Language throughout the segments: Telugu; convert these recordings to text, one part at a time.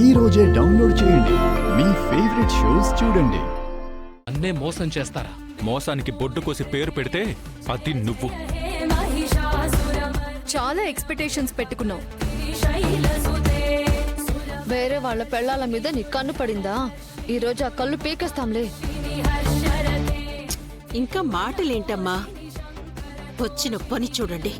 ఈ రోజే డౌన్లోడ్ చేయండి. మీ ఫేవరెట్ షోస్ చూడండి. అన్నే మోసం చేస్తారా? మోసానికి బొడ్డు కోసి పేరు పెడితే అది నువ్వు. చాలా ఎక్స్పెక్టేషన్స్ పెట్టుకున్నావు. వేరే వాళ్ళ పెళ్ళాల మీద నీ కన్ను పడిందా? ఈ రోజు ఆ కళ్ళు పీకేస్తాంలే. ఇంకా మాటలేంటమ్మా, వచ్చిన పని చూడండి.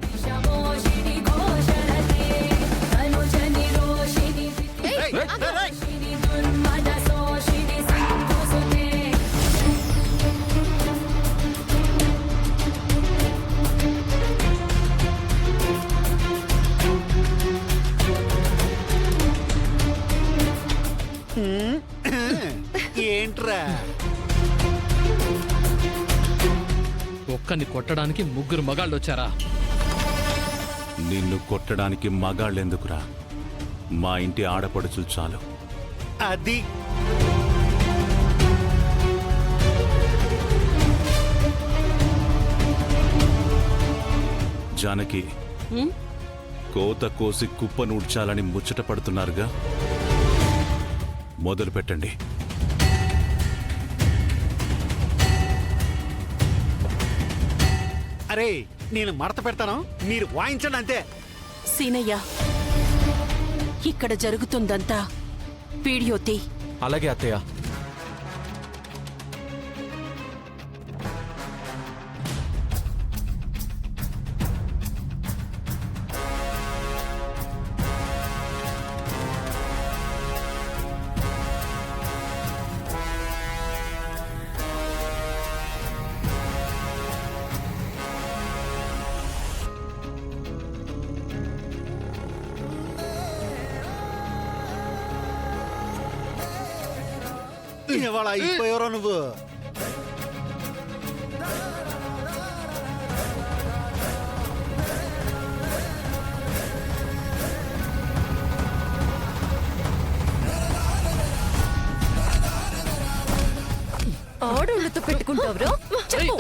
ఏంట్రా ఒక్కని కొట్టడానికి ముగ్గురు మగాళ్ళు వచ్చారా? నిన్ను కొట్టడానికి మగాళ్ళెందుకురా? మా ఇంటి ఆడపడుచులు చాలు. అది జానకి, కోత కోసి కుప్ప నూడ్చాలని ముచ్చట పడుతున్నారుగా, మొదలు పెట్టండి. అరే నేను మడత పెడతాను, మీరు వాయించండి అంతే. సీనయ్య, ఇక్కడ జరుగుతుందంతా వీడియో తీ. అలాగే అత్తయ్య. ఇవాళ అయిపోయారో నువ్వు. ఆడోళ్ళతో పెట్టుకుంటావురా? చెప్పు.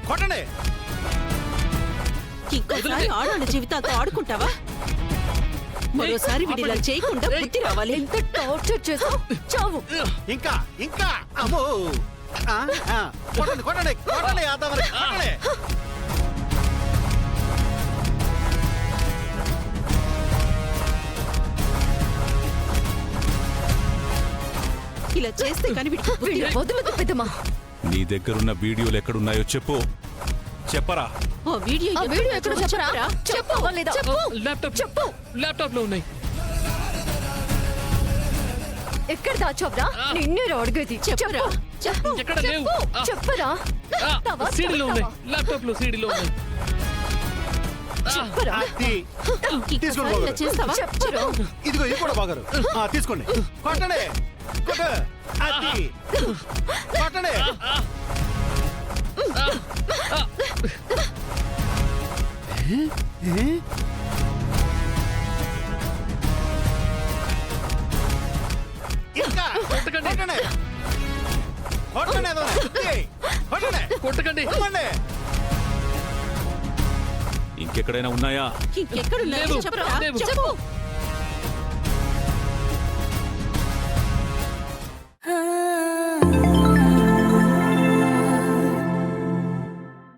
కొట్టండి. ఇంకోసారి ఆడవాళ్ళ జీవితాలతో ఆడుకుంటావా? మరోసారి వీడిలా చేయకుండా బుద్ధి రావాలి. ఎంత టార్చర్ చేసావు? చావు. ఇంకా ఇంకా అమ్మో. కొట్టండి కొట్టండి కొట్టండి ఆదామని కొట్టండి. ఇలా చేస్తే కానీ వీడికి బుద్ధి రాదు. వదులుతూ పెద్దమా. నీ దగ్గరున్న వీడియోలు ఎక్కడున్నాయో చెప్పు. చెప్పరా? ఆ వీడియో ఎక్కడ చెప్పరా? చెప్పు. లేదా? ల్యాప్టాప్ లో ఉన్నాయి. ఎక్కడ దాచావురా? నిన్నే అడిగేది. చెప్పరా? చెప్పు. ఎక్కడ లేవు. చెప్పరా? సీడీలో ఉన్నాయి. ల్యాప్టాప్ లో సీడీలో ఉన్నాయి. చెప్పరా? అది తీసుకోండి ఇలా బాగారు. చేస్తావా? చెప్పరా? ఇదిగో ఇది కూడా బాగారు. తీసుకోండి కొట్టండి. కొట్ట అది కొట్టండి. ఇంకా కొట్టండి కొట్టండి కొట్టండి కొట్టండి కొట్టకండి. కొట్టండి. ఇంకెక్కడైనా ఉన్నాయా? ఇంకెక్కడున్నాయో లేవు. చెప్పరా? లేవు. చెప్పు.